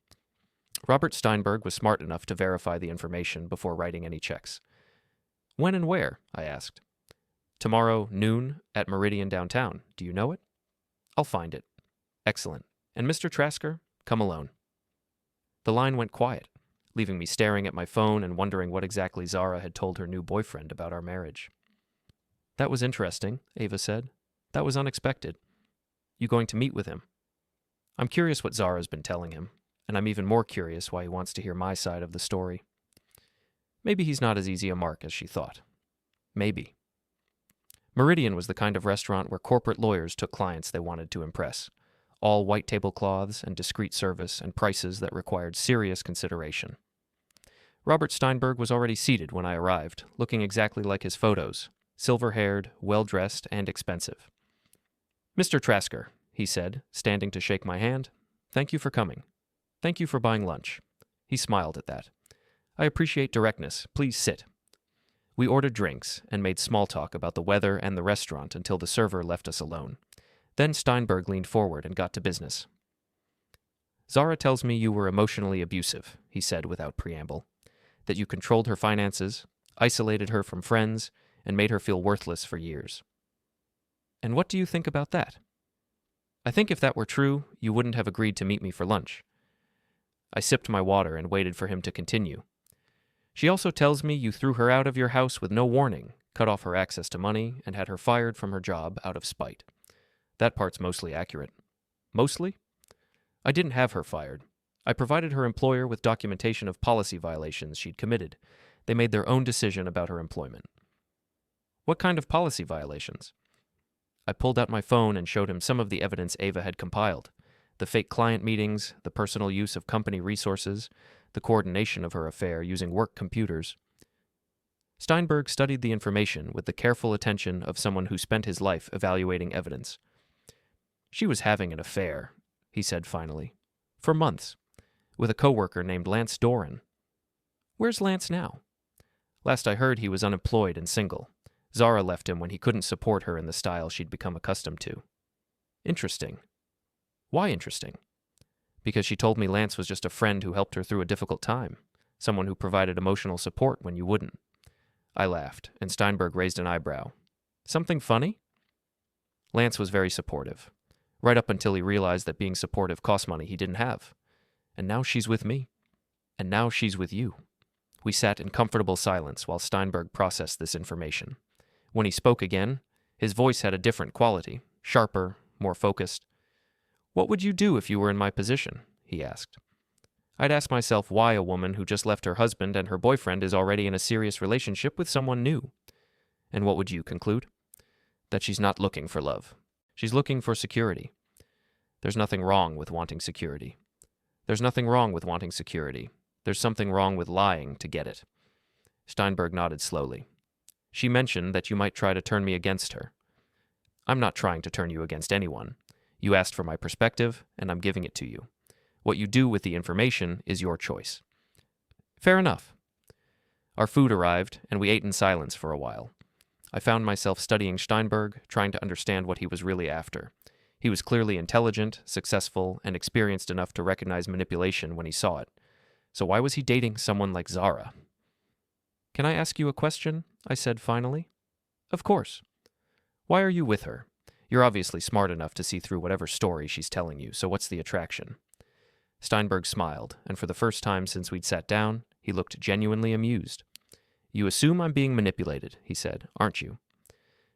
Robert Steinberg was smart enough to verify the information before writing any checks. When and where? I asked. Tomorrow, noon, at Meridian downtown. Do you know it? I'll find it. Excellent. And Mr. Trasker, come alone. The line went quiet, leaving me staring at my phone and wondering what exactly Zara had told her new boyfriend about our marriage. That was interesting, Ava said. That was unexpected. You going to meet with him? I'm curious what Zara's been telling him, and I'm even more curious why he wants to hear my side of the story. Maybe he's not as easy a mark as she thought. Maybe. Meridian was the kind of restaurant where corporate lawyers took clients they wanted to impress. All white tablecloths and discreet service and prices that required serious consideration. Robert Steinberg was already seated when I arrived, looking exactly like his photos, silver-haired, well-dressed, and expensive. Mr. Trasker, he said, standing to shake my hand, thank you for coming. Thank you for buying lunch. He smiled at that. I appreciate directness. Please sit. We ordered drinks and made small talk about the weather and the restaurant until the server left us alone. Then Steinberg leaned forward and got to business. Zara tells me you were emotionally abusive, he said without preamble, that you controlled her finances, isolated her from friends, and made her feel worthless for years. And what do you think about that? I think if that were true, you wouldn't have agreed to meet me for lunch. I sipped my water and waited for him to continue. She also tells me you threw her out of your house with no warning, cut off her access to money, and had her fired from her job out of spite. That part's mostly accurate. Mostly? I didn't have her fired. I provided her employer with documentation of policy violations she'd committed. They made their own decision about her employment. What kind of policy violations? I pulled out my phone and showed him some of the evidence Ava had compiled. The fake client meetings, the personal use of company resources, the coordination of her affair using work computers. Steinberg studied the information with the careful attention of someone who spent his life evaluating evidence. She was having an affair, he said finally, for months, with a coworker named Lance Doran. Where's Lance now? Last I heard, he was unemployed and single. Zara left him when he couldn't support her in the style she'd become accustomed to. Interesting. Why interesting? Because she told me Lance was just a friend who helped her through a difficult time, someone who provided emotional support when you wouldn't. I laughed, and Steinberg raised an eyebrow. Something funny? Lance was very supportive, right up until he realized that being supportive cost money he didn't have. And now she's with me. And now she's with you. We sat in comfortable silence while Steinberg processed this information. When he spoke again, his voice had a different quality, sharper, more focused. What would you do if you were in my position? He asked. I'd ask myself why a woman who just left her husband and her boyfriend is already in a serious relationship with someone new. And what would you conclude? That she's not looking for love. She's looking for security. There's nothing wrong with wanting security. There's nothing wrong with wanting security. There's something wrong with lying to get it. Steinberg nodded slowly. She mentioned that you might try to turn me against her. I'm not trying to turn you against anyone. You asked for my perspective, and I'm giving it to you. What you do with the information is your choice. Fair enough. Our food arrived, and we ate in silence for a while. I found myself studying Steinberg, trying to understand what he was really after. He was clearly intelligent, successful, and experienced enough to recognize manipulation when he saw it. So why was he dating someone like Zara? Can I ask you a question? I said finally. Of course. Why are you with her? You're obviously smart enough to see through whatever story she's telling you, so what's the attraction? Steinberg smiled, and for the first time since we'd sat down, he looked genuinely amused. You assume I'm being manipulated, he said, aren't you?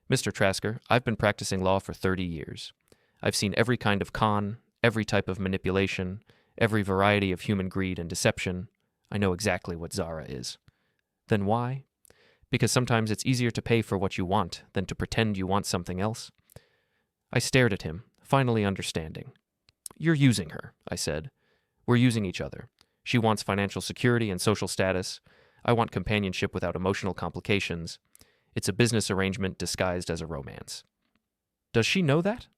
Mr. Trasker, I've been practicing law for 30 years. I've seen every kind of con, every type of manipulation, every variety of human greed and deception. I know exactly what Zara is. Then why? Because sometimes it's easier to pay for what you want than to pretend you want something else. I stared at him, finally understanding. You're using her, I said. We're using each other. She wants financial security and social status. I want companionship without emotional complications. It's a business arrangement disguised as a romance. Does she know that?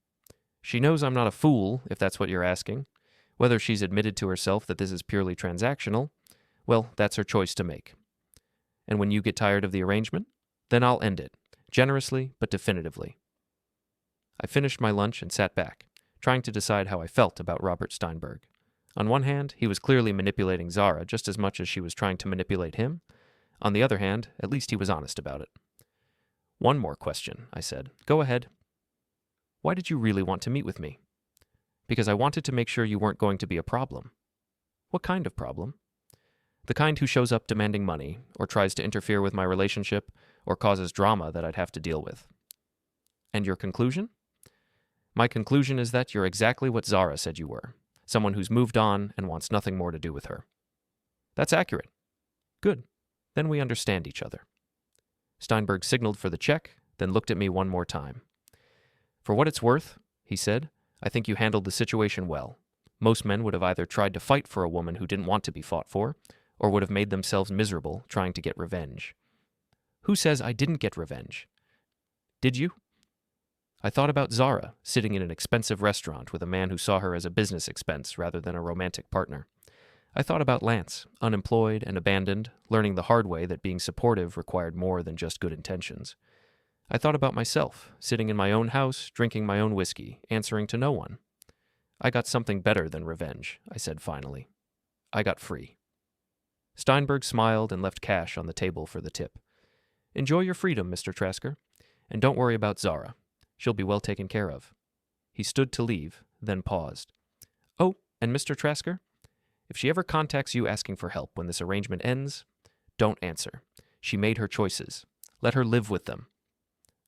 She knows I'm not a fool, if that's what you're asking. Whether she's admitted to herself that this is purely transactional, well, that's her choice to make. And when you get tired of the arrangement, then I'll end it, generously but definitively. I finished my lunch and sat back, trying to decide how I felt about Robert Steinberg. On one hand, he was clearly manipulating Zara just as much as she was trying to manipulate him. On the other hand, at least he was honest about it. One more question, I said. Go ahead. Why did you really want to meet with me? Because I wanted to make sure you weren't going to be a problem. What kind of problem? The kind who shows up demanding money, or tries to interfere with my relationship, or causes drama that I'd have to deal with. And your conclusion? My conclusion is that you're exactly what Zara said you were. Someone who's moved on and wants nothing more to do with her. That's accurate. Good. Then we understand each other. Steinberg signaled for the check, then looked at me one more time. For what it's worth, he said, I think you handled the situation well. Most men would have either tried to fight for a woman who didn't want to be fought for, or would have made themselves miserable trying to get revenge. Who says I didn't get revenge? Did you? I thought about Zara, sitting in an expensive restaurant with a man who saw her as a business expense rather than a romantic partner. I thought about Lance, unemployed and abandoned, learning the hard way that being supportive required more than just good intentions. I thought about myself, sitting in my own house, drinking my own whiskey, answering to no one. I got something better than revenge, I said finally. I got free. Steinberg smiled and left cash on the table for the tip. Enjoy your freedom, Mr. Trasker, and don't worry about Zara. She'll be well taken care of. He stood to leave, then paused. Oh, and Mr. Trasker, if she ever contacts you asking for help when this arrangement ends, don't answer. She made her choices. Let her live with them.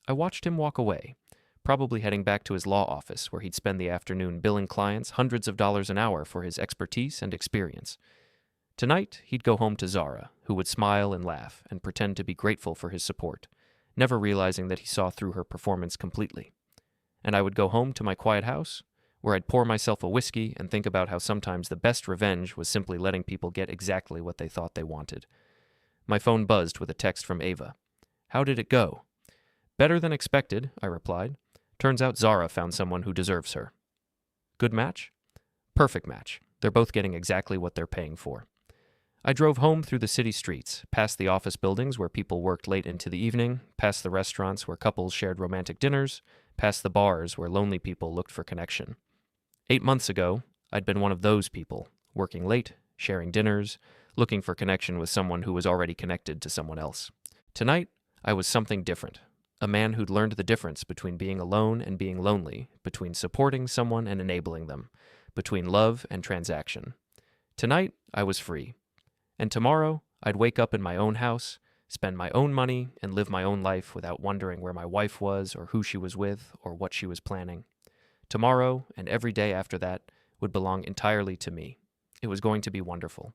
I watched him walk away, probably heading back to his law office where he'd spend the afternoon billing clients hundreds of dollars an hour for his expertise and experience. Tonight, he'd go home to Zara, who would smile and laugh and pretend to be grateful for his support, never realizing that he saw through her performance completely. And I would go home to my quiet house, where I'd pour myself a whiskey and think about how sometimes the best revenge was simply letting people get exactly what they thought they wanted. My phone buzzed with a text from Ava. How did it go? Better than expected, I replied. Turns out Zara found someone who deserves her. Good match? Perfect match. They're both getting exactly what they're paying for. I drove home through the city streets, past the office buildings where people worked late into the evening, past the restaurants where couples shared romantic dinners, past the bars where lonely people looked for connection. 8 months ago, I'd been one of those people, working late, sharing dinners, looking for connection with someone who was already connected to someone else. Tonight, I was something different, a man who'd learned the difference between being alone and being lonely, between supporting someone and enabling them, between love and transaction. Tonight, I was free. And tomorrow, I'd wake up in my own house, spend my own money, and live my own life without wondering where my wife was or who she was with or what she was planning. Tomorrow, and every day after that, would belong entirely to me. It was going to be wonderful.